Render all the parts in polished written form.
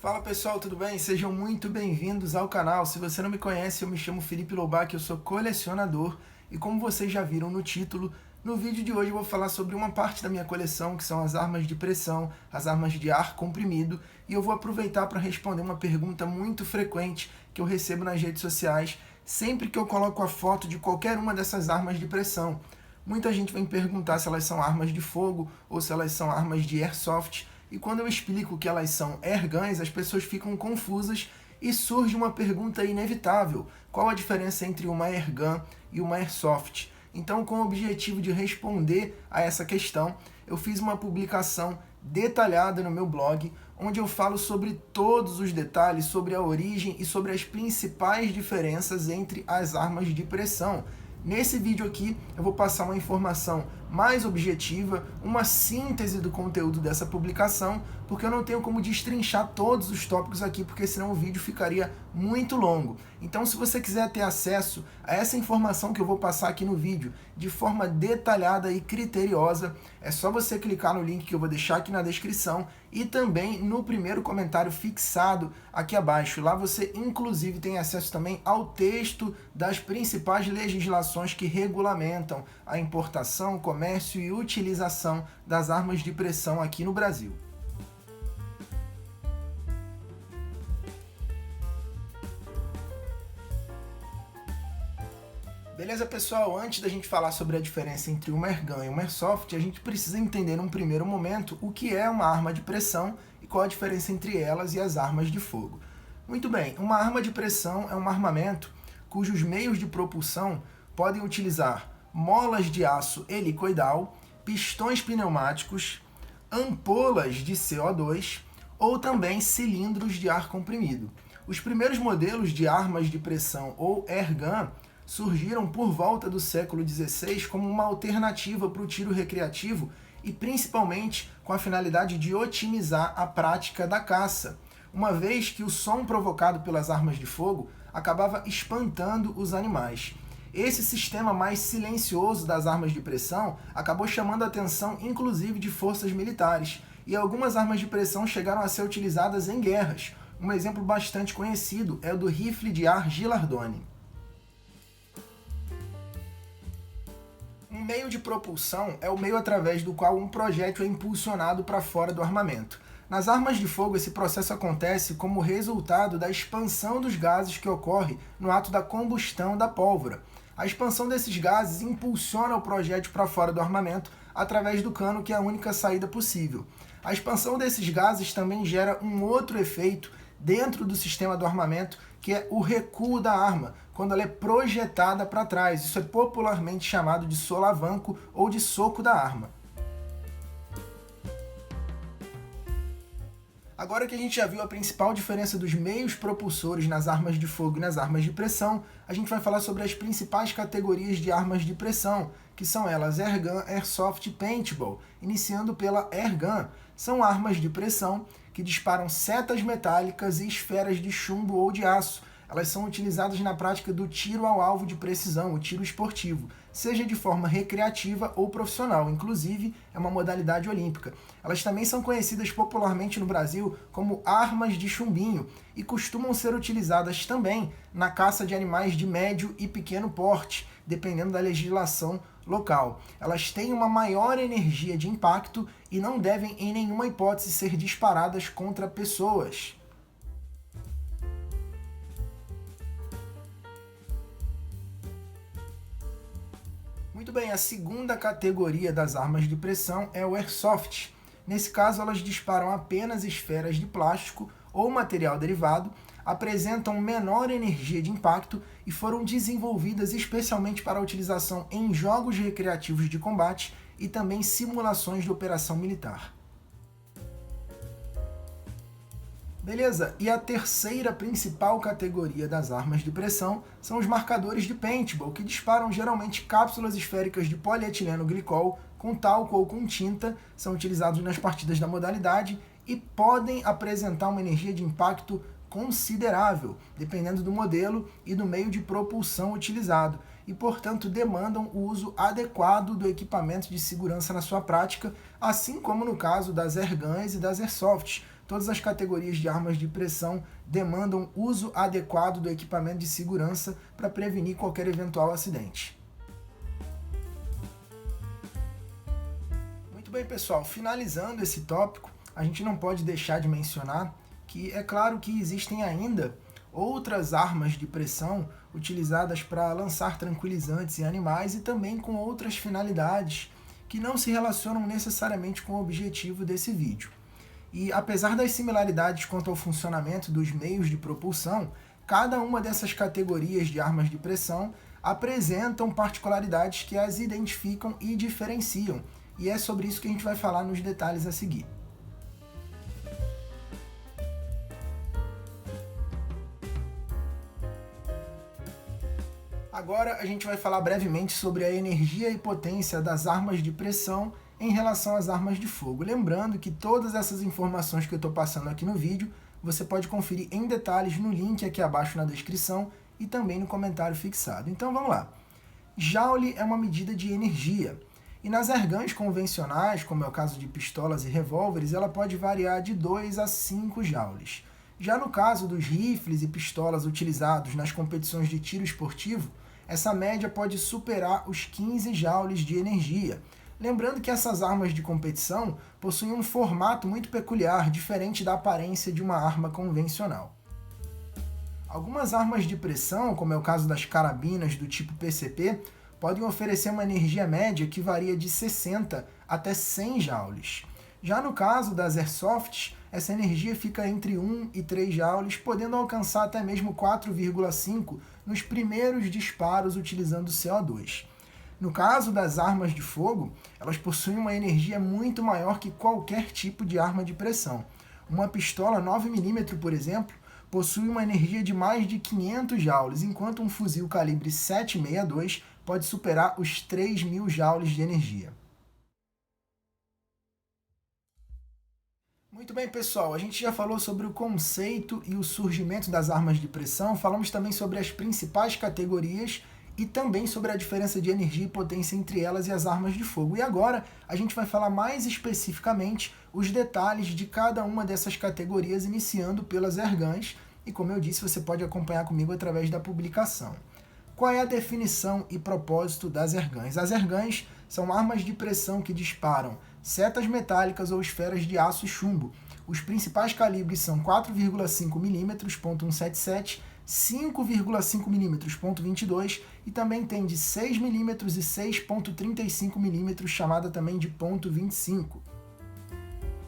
Fala pessoal, tudo bem? Sejam muito bem-vindos ao canal. Se você não me conhece, eu me chamo Felipe Lobac, eu sou colecionador e como vocês já viram no título, no vídeo de hoje eu vou falar sobre uma parte da minha coleção, que são as armas de pressão, as armas de ar comprimido, e eu vou aproveitar para responder uma pergunta muito frequente que eu recebo nas redes sociais sempre que eu coloco a foto de qualquer uma dessas armas de pressão. Muita gente vem perguntar se elas são armas de fogo ou se elas são armas de airsoft, e quando eu explico que elas são airguns, as pessoas ficam confusas e surge uma pergunta inevitável: qual a diferença entre uma airgun e uma airsoft? Então, com o objetivo de responder a essa questão, eu fiz uma publicação detalhada no meu blog, onde eu falo sobre todos os detalhes, sobre a origem e sobre as principais diferenças entre as armas de pressão. Nesse vídeo aqui eu vou passar uma informação mais objetiva, uma síntese do conteúdo dessa publicação, porque eu não tenho como destrinchar todos os tópicos aqui, porque senão o vídeo ficaria muito longo. Então, se você quiser ter acesso a essa informação que eu vou passar aqui no vídeo de forma detalhada e criteriosa, é só você clicar no link que eu vou deixar aqui na descrição e também no primeiro comentário fixado aqui abaixo. Lá você inclusive tem acesso também ao texto das principais legislações que regulamentam a importação, comércio e utilização das armas de pressão aqui no Brasil. Beleza, pessoal? Antes da gente falar sobre a diferença entre uma airgun e uma airsoft, a gente precisa entender num primeiro momento o que é uma arma de pressão e qual a diferença entre elas e as armas de fogo. Muito bem, uma arma de pressão é um armamento cujos meios de propulsão podem utilizar molas de aço helicoidal, pistões pneumáticos, ampolas de CO2 ou também cilindros de ar comprimido. Os primeiros modelos de armas de pressão ou airgun surgiram por volta do século XVI como uma alternativa para o tiro recreativo e principalmente com a finalidade de otimizar a prática da caça, uma vez que o som provocado pelas armas de fogo acabava espantando os animais. Esse sistema mais silencioso das armas de pressão acabou chamando a atenção inclusive de forças militares, e algumas armas de pressão chegaram a ser utilizadas em guerras. Um exemplo bastante conhecido é o do rifle de ar Gilardone. Um meio de propulsão é o meio através do qual um projétil é impulsionado para fora do armamento. Nas armas de fogo, esse processo acontece como resultado da expansão dos gases que ocorre no ato da combustão da pólvora. A expansão desses gases impulsiona o projétil para fora do armamento através do cano, que é a única saída possível. A expansão desses gases também gera um outro efeito dentro do sistema do armamento, que é o recuo da arma, quando ela é projetada para trás. Isso é popularmente chamado de solavanco ou de soco da arma. Agora que a gente já viu a principal diferença dos meios propulsores nas armas de fogo e nas armas de pressão, a gente vai falar sobre as principais categorias de armas de pressão, que são elas airgun, airsoft e paintball, iniciando pela airgun. São armas de pressão que disparam setas metálicas e esferas de chumbo ou de aço. Elas são utilizadas na prática do tiro ao alvo de precisão, o tiro esportivo, seja de forma recreativa ou profissional, inclusive é uma modalidade olímpica. Elas também são conhecidas popularmente no Brasil como armas de chumbinho e costumam ser utilizadas também na caça de animais de médio e pequeno porte, dependendo da legislação local. Elas têm uma maior energia de impacto e não devem em nenhuma hipótese ser disparadas contra pessoas. Muito bem, a segunda categoria das armas de pressão é o airsoft. Nesse caso, elas disparam apenas esferas de plástico ou material derivado, apresentam menor energia de impacto e foram desenvolvidas especialmente para a utilização em jogos recreativos de combate e também simulações de operação militar. Beleza, e a terceira principal categoria das armas de pressão são os marcadores de paintball, que disparam geralmente cápsulas esféricas de polietileno glicol com talco ou com tinta, são utilizados nas partidas da modalidade e podem apresentar uma energia de impacto considerável, dependendo do modelo e do meio de propulsão utilizado, e, portanto, demandam o uso adequado do equipamento de segurança na sua prática, assim como no caso das airguns e das airsofts, todas as categorias de armas de pressão demandam uso adequado do equipamento de segurança para prevenir qualquer eventual acidente. Muito bem, pessoal, finalizando esse tópico, a gente não pode deixar de mencionar que é claro que existem ainda outras armas de pressão utilizadas para lançar tranquilizantes em animais e também com outras finalidades que não se relacionam necessariamente com o objetivo desse vídeo. E apesar das similaridades quanto ao funcionamento dos meios de propulsão, cada uma dessas categorias de armas de pressão apresentam particularidades que as identificam e diferenciam, e é sobre isso que a gente vai falar nos detalhes a seguir. Agora a gente vai falar brevemente sobre a energia e potência das armas de pressão em relação às armas de fogo. Lembrando que todas essas informações que eu estou passando aqui no vídeo, você pode conferir em detalhes no link aqui abaixo na descrição e também no comentário fixado. Então vamos lá. Joule é uma medida de energia. E nas airguns convencionais, como é o caso de pistolas e revólveres, ela pode variar de 2 a 5 joules. Já no caso dos rifles e pistolas utilizados nas competições de tiro esportivo, essa média pode superar os 15 joules de energia. Lembrando que essas armas de competição possuem um formato muito peculiar, diferente da aparência de uma arma convencional. Algumas armas de pressão, como é o caso das carabinas do tipo PCP, podem oferecer uma energia média que varia de 60 até 100 joules. Já no caso das airsoft, essa energia fica entre 1 e 3 joules, podendo alcançar até mesmo 4,5 nos primeiros disparos utilizando CO2. No caso das armas de fogo, elas possuem uma energia muito maior que qualquer tipo de arma de pressão. Uma pistola 9mm, por exemplo, possui uma energia de mais de 500 joules, enquanto um fuzil calibre 7,62 pode superar os 3.000 joules de energia. Muito bem, pessoal, a gente já falou sobre o conceito e o surgimento das armas de pressão, falamos também sobre as principais categorias e também sobre a diferença de energia e potência entre elas e as armas de fogo. E agora a gente vai falar mais especificamente os detalhes de cada uma dessas categorias, iniciando pelas airguns, e como eu disse, você pode acompanhar comigo através da publicação. Qual é a definição e propósito das airguns? As airguns são armas de pressão que disparam setas metálicas ou esferas de aço e chumbo. Os principais calibres são 4,5mm .177, 5,5mm .22 e também tem de 6mm e 6,35mm, chamada também de .25.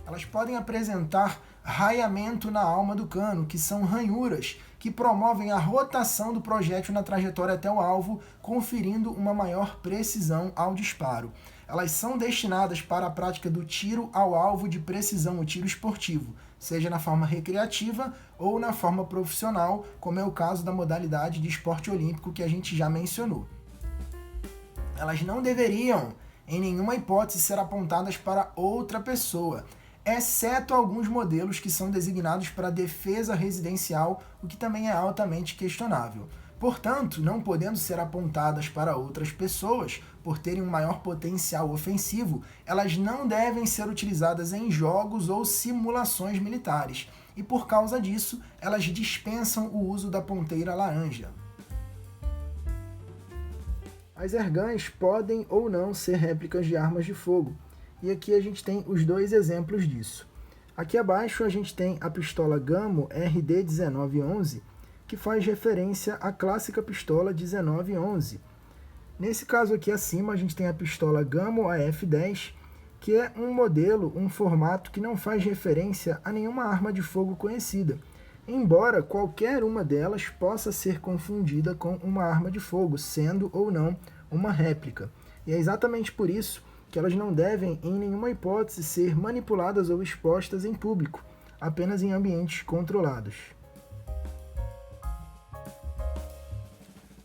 Elas podem apresentar raiamento na alma do cano, que são ranhuras que promovem a rotação do projétil na trajetória até o alvo, conferindo uma maior precisão ao disparo. Elas são destinadas para a prática do tiro ao alvo de precisão, o tiro esportivo, seja na forma recreativa ou na forma profissional, como é o caso da modalidade de esporte olímpico que a gente já mencionou. Elas não deveriam, em nenhuma hipótese, ser apontadas para outra pessoa, exceto alguns modelos que são designados para defesa residencial, o que também é altamente questionável. Portanto, não podendo ser apontadas para outras pessoas, por terem um maior potencial ofensivo, elas não devem ser utilizadas em jogos ou simulações militares, e por causa disso, elas dispensam o uso da ponteira laranja. As airguns podem ou não ser réplicas de armas de fogo, e aqui a gente tem os dois exemplos disso. Aqui abaixo a gente tem a pistola Gamo RD1911, que faz referência à clássica pistola 1911. Nesse caso aqui acima a gente tem a pistola Gamo AF10, que é um modelo, um formato que não faz referência a nenhuma arma de fogo conhecida, embora qualquer uma delas possa ser confundida com uma arma de fogo, sendo ou não uma réplica. E é exatamente por isso que elas não devem, em nenhuma hipótese, ser manipuladas ou expostas em público, apenas em ambientes controlados.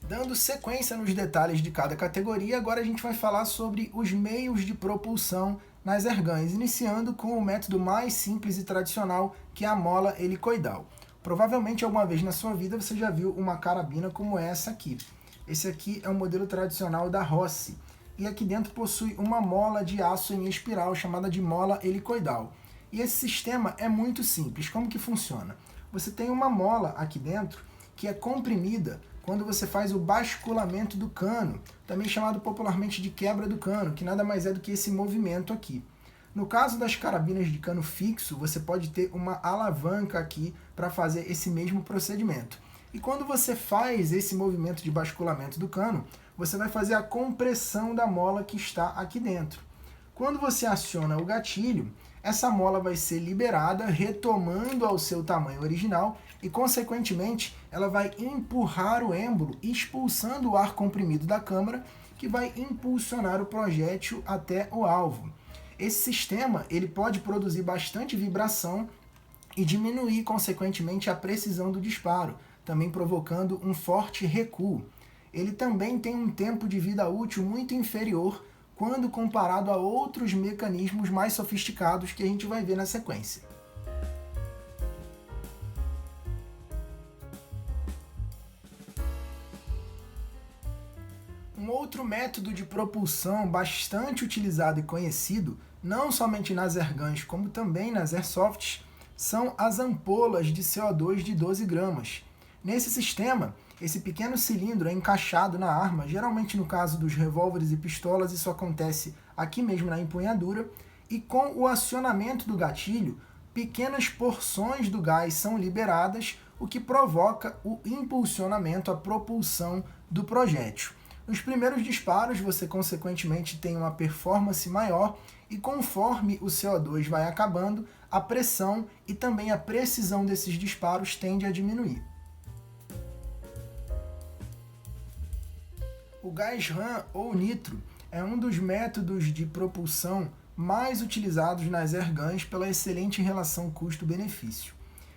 Dando sequência nos detalhes de cada categoria, agora a gente vai falar sobre os meios de propulsão nas airguns, iniciando com o método mais simples e tradicional, que é a mola helicoidal. Provavelmente alguma vez na sua vida você já viu uma carabina como essa aqui. Esse aqui é o modelo tradicional da Rossi, e aqui dentro possui uma mola de aço em espiral chamada de mola helicoidal. E esse sistema é muito simples. Como que funciona? Você tem uma mola aqui dentro que é comprimida quando você faz o basculamento do cano, também chamado popularmente de quebra do cano, que nada mais é do que esse movimento aqui. No caso das carabinas de cano fixo, você pode ter uma alavanca aqui para fazer esse mesmo procedimento. E quando você faz esse movimento de basculamento do cano, você vai fazer a compressão da mola que está aqui dentro. Quando você aciona o gatilho, essa mola vai ser liberada, retomando ao seu tamanho original e, consequentemente, ela vai empurrar o êmbolo, expulsando o ar comprimido da câmara, que vai impulsionar o projétil até o alvo. Esse sistema ele pode produzir bastante vibração e diminuir, consequentemente, a precisão do disparo, também provocando um forte recuo. Ele também tem um tempo de vida útil muito inferior quando comparado a outros mecanismos mais sofisticados que a gente vai ver na sequência. Um outro método de propulsão bastante utilizado e conhecido, não somente nas airguns como também nas airsofts, são as ampolas de CO2 de 12 gramas. Nesse sistema, esse pequeno cilindro é encaixado na arma, geralmente no caso dos revólveres e pistolas, isso acontece aqui mesmo na empunhadura, e com o acionamento do gatilho, pequenas porções do gás são liberadas, o que provoca o impulsionamento, a propulsão do projétil. Nos primeiros disparos, você consequentemente tem uma performance maior e conforme o CO2 vai acabando, a pressão e também a precisão desses disparos tende a diminuir. O gás RAM ou nitro é um dos métodos de propulsão mais utilizados nas airguns pela excelente relação custo-benefício.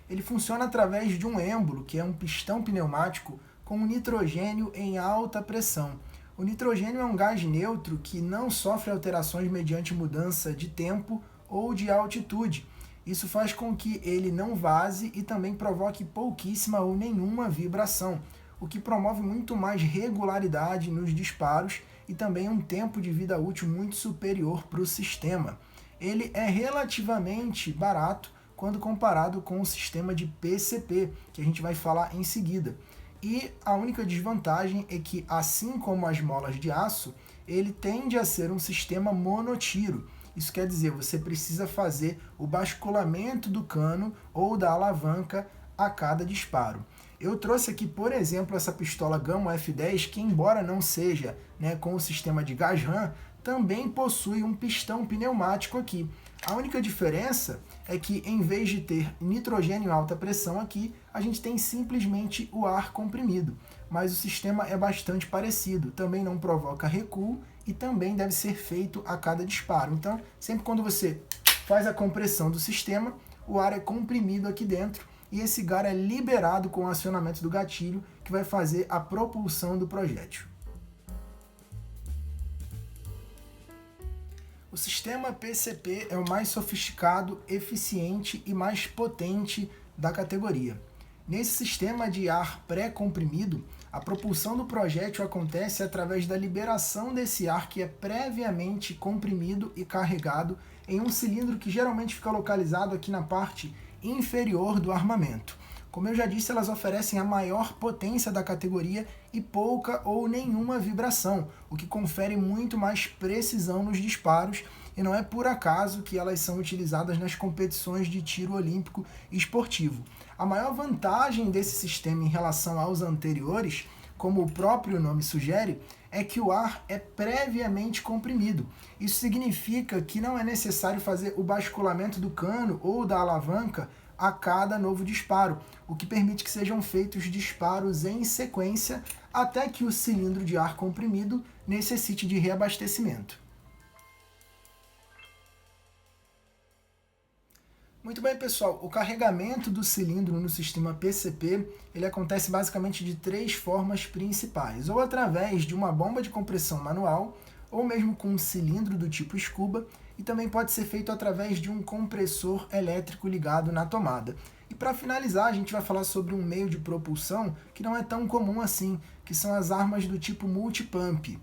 Ele funciona através de um êmbolo, que é um pistão pneumático com nitrogênio em alta pressão. O nitrogênio é um gás neutro que não sofre alterações mediante mudança de tempo ou de altitude. Isso faz com que ele não vaze e também provoque pouquíssima ou nenhuma vibração, o que promove muito mais regularidade nos disparos e também um tempo de vida útil muito superior para o sistema. Ele é relativamente barato quando comparado com o sistema de PCP, que a gente vai falar em seguida. E a única desvantagem é que, assim como as molas de aço, ele tende a ser um sistema monotiro. Isso quer dizer, você precisa fazer o basculamento do cano ou da alavanca a cada disparo. Eu trouxe aqui, por exemplo, essa pistola Gamma F10, que embora não seja com o sistema de gás RAM, também possui um pistão pneumático aqui. A única diferença é que, em vez de ter nitrogênio em alta pressão aqui, a gente tem simplesmente o ar comprimido. Mas o sistema é bastante parecido, também não provoca recuo e também deve ser feito a cada disparo. Então, sempre quando você faz a compressão do sistema, o ar é comprimido aqui dentro e esse gás é liberado com o acionamento do gatilho, que vai fazer a propulsão do projétil. O sistema PCP é o mais sofisticado, eficiente e mais potente da categoria. Nesse sistema de ar pré-comprimido, a propulsão do projétil acontece através da liberação desse ar que é previamente comprimido e carregado em um cilindro que geralmente fica localizado aqui na parte inferior do armamento. Como eu já disse, elas oferecem a maior potência da categoria e pouca ou nenhuma vibração, o que confere muito mais precisão nos disparos, e não é por acaso que elas são utilizadas nas competições de tiro olímpico e esportivo. A maior vantagem desse sistema em relação aos anteriores, como o próprio nome sugere, é que o ar é previamente comprimido. Isso significa que não é necessário fazer o basculamento do cano ou da alavanca a cada novo disparo, o que permite que sejam feitos disparos em sequência até que o cilindro de ar comprimido necessite de reabastecimento. Muito bem, pessoal, o carregamento do cilindro no sistema PCP ele acontece basicamente de três formas principais, ou através de uma bomba de compressão manual, ou mesmo com um cilindro do tipo Scuba, e também pode ser feito através de um compressor elétrico ligado na tomada. E para finalizar, a gente vai falar sobre um meio de propulsão que não é tão comum assim, que são as armas do tipo multipump,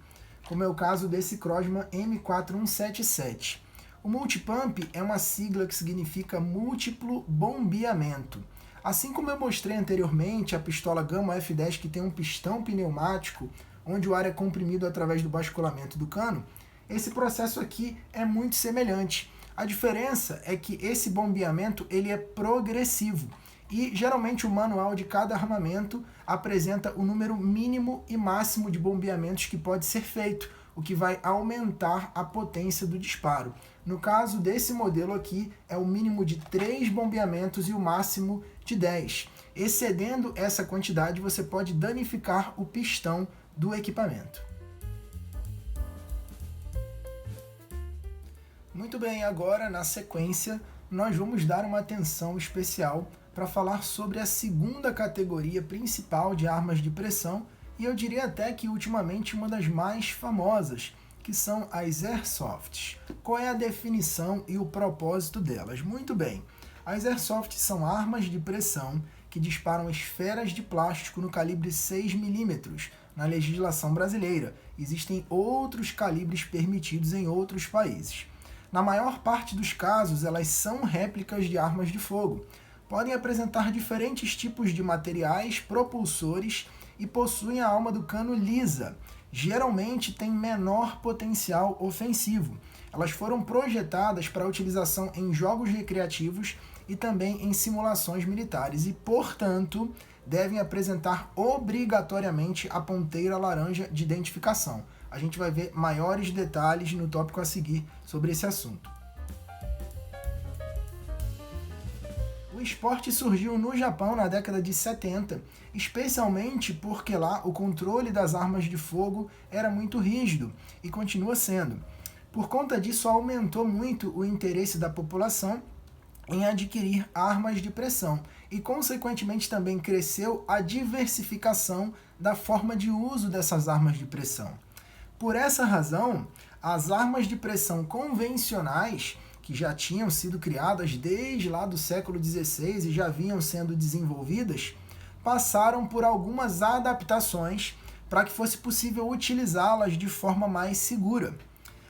como é o caso desse Crosman M4177. O O multipump é uma sigla que significa múltiplo bombeamento. Assim como eu mostrei anteriormente a pistola Gamma F10 que tem um pistão pneumático, onde o ar é comprimido através do basculamento do cano, esse processo aqui é muito semelhante. A diferença é que esse bombeamento ele é progressivo e geralmente o manual de cada armamento apresenta o número mínimo e máximo de bombeamentos que pode ser feito, o que vai aumentar a potência do disparo. No caso desse modelo aqui, é o mínimo de 3 bombeamentos e o máximo de 10. Excedendo essa quantidade, você pode danificar o pistão do equipamento. Muito bem, agora na sequência, nós vamos dar uma atenção especial para falar sobre a segunda categoria principal de armas de pressão, e eu diria até que ultimamente uma das mais famosas, que são as Airsofts. Qual é a definição e o propósito delas? Muito bem, as Airsofts são armas de pressão que disparam esferas de plástico no calibre 6 mm na legislação brasileira. Existem outros calibres permitidos em outros países. Na maior parte dos casos, elas são réplicas de armas de fogo. Podem apresentar diferentes tipos de materiais, propulsores e possuem a alma do cano lisa. Geralmente têm menor potencial ofensivo. Elas foram projetadas para utilização em jogos recreativos e também em simulações militares e, portanto, devem apresentar obrigatoriamente a ponteira laranja de identificação. A gente vai ver maiores detalhes no tópico a seguir sobre esse assunto. O esporte surgiu no Japão na década de 70, especialmente porque lá o controle das armas de fogo era muito rígido e continua sendo. Por conta disso, aumentou muito o interesse da população em adquirir armas de pressão e, consequentemente, também cresceu a diversificação da forma de uso dessas armas de pressão. Por essa razão, as armas de pressão convencionais, que já tinham sido criadas desde lá do século XVI e já vinham sendo desenvolvidas, passaram por algumas adaptações para que fosse possível utilizá-las de forma mais segura.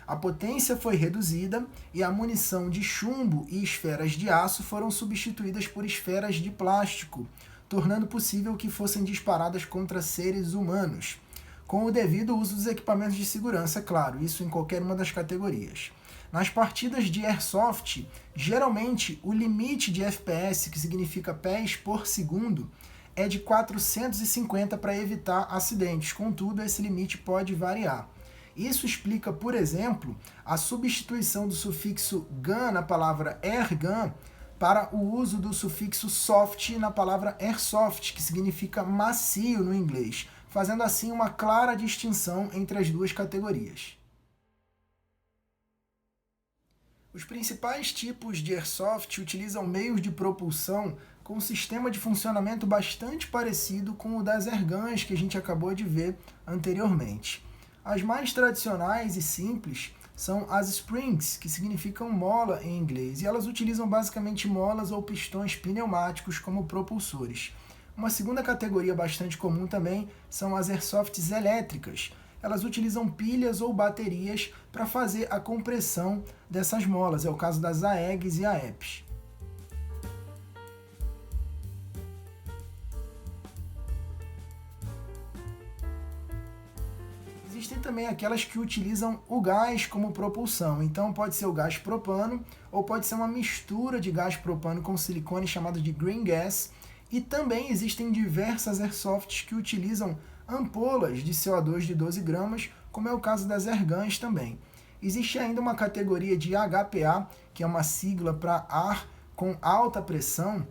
A potência foi reduzida e a munição de chumbo e esferas de aço foram substituídas por esferas de plástico, tornando possível que fossem disparadas contra seres humanos, com o devido uso dos equipamentos de segurança, claro, isso em qualquer uma das categorias. Nas partidas de Airsoft, geralmente o limite de FPS, que significa pés por segundo, é de 450 para evitar acidentes, contudo esse limite pode variar. Isso explica, por exemplo, a substituição do sufixo gun na palavra airgun para o uso do sufixo soft na palavra airsoft, que significa macio no inglês, fazendo assim uma clara distinção entre as duas categorias. Os principais tipos de Airsoft utilizam meios de propulsão com um sistema de funcionamento bastante parecido com o das airguns que a gente acabou de ver anteriormente. As mais tradicionais e simples são as springs, que significam mola em inglês, e elas utilizam basicamente molas ou pistões pneumáticos como propulsores. Uma segunda categoria bastante comum também são as Airsofts elétricas. Elas utilizam pilhas ou baterias para fazer a compressão dessas molas, é o caso das AEGs e AEPs. Existem também aquelas que utilizam o gás como propulsão, então pode ser o gás propano ou pode ser uma mistura de gás propano com silicone chamado de green gas, e também existem diversas Airsofts que utilizam ampolas de CO2 de 12 gramas, como é o caso das airguns também. Existe ainda uma categoria de HPA, que é uma sigla para ar com alta pressão,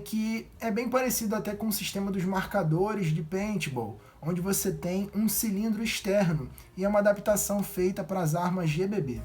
que é bem parecido até com o sistema dos marcadores de paintball, onde você tem um cilindro externo e é uma adaptação feita para as armas GBB.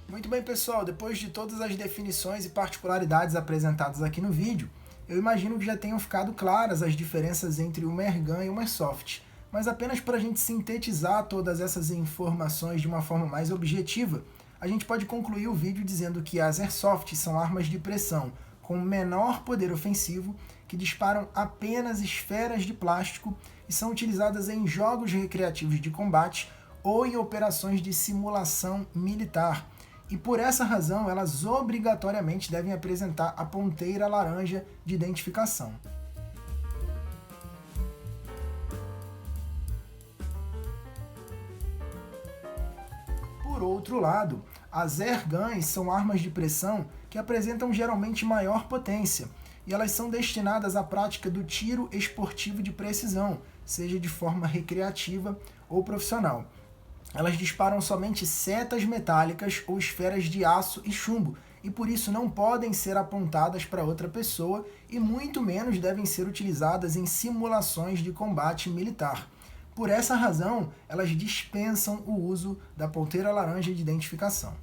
Muito bem, pessoal, depois de todas as definições e particularidades apresentadas aqui no vídeo, eu imagino que já tenham ficado claras as diferenças entre uma airgun e uma airsoft, mas apenas para a gente sintetizar todas essas informações de uma forma mais objetiva, a gente pode concluir o vídeo dizendo que as Airsofts são armas de pressão com menor poder ofensivo que disparam apenas esferas de plástico e são utilizadas em jogos recreativos de combate ou em operações de simulação militar. E por essa razão, elas obrigatoriamente devem apresentar a ponteira laranja de identificação. Por outro lado, as airguns são armas de pressão que apresentam geralmente maior potência, e elas são destinadas à prática do tiro esportivo de precisão, seja de forma recreativa ou profissional. Elas disparam somente setas metálicas ou esferas de aço e chumbo, e por isso não podem ser apontadas para outra pessoa e muito menos devem ser utilizadas em simulações de combate militar. Por essa razão, elas dispensam o uso da ponteira laranja de identificação.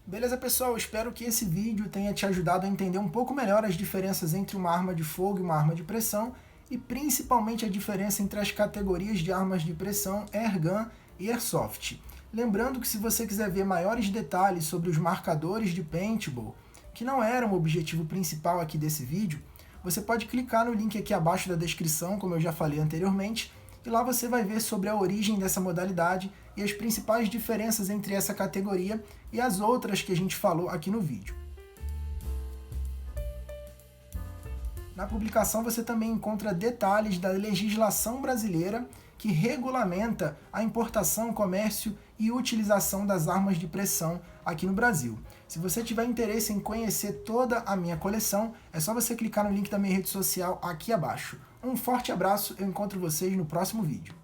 Beleza, pessoal? Espero que esse vídeo tenha te ajudado a entender um pouco melhor as diferenças entre uma arma de fogo e uma arma de pressão e principalmente a diferença entre as categorias de armas de pressão Airgun e Airsoft. Lembrando que se você quiser ver maiores detalhes sobre os marcadores de paintball, que não eram o objetivo principal aqui desse vídeo, você pode clicar no link aqui abaixo da descrição, como eu já falei anteriormente, e lá você vai ver sobre a origem dessa modalidade e as principais diferenças entre essa categoria e as outras que a gente falou aqui no vídeo. Na publicação você também encontra detalhes da legislação brasileira que regulamenta a importação, comércio e utilização das armas de pressão aqui no Brasil. Se você tiver interesse em conhecer toda a minha coleção, é só você clicar no link da minha rede social aqui abaixo. Um forte abraço, eu encontro vocês no próximo vídeo.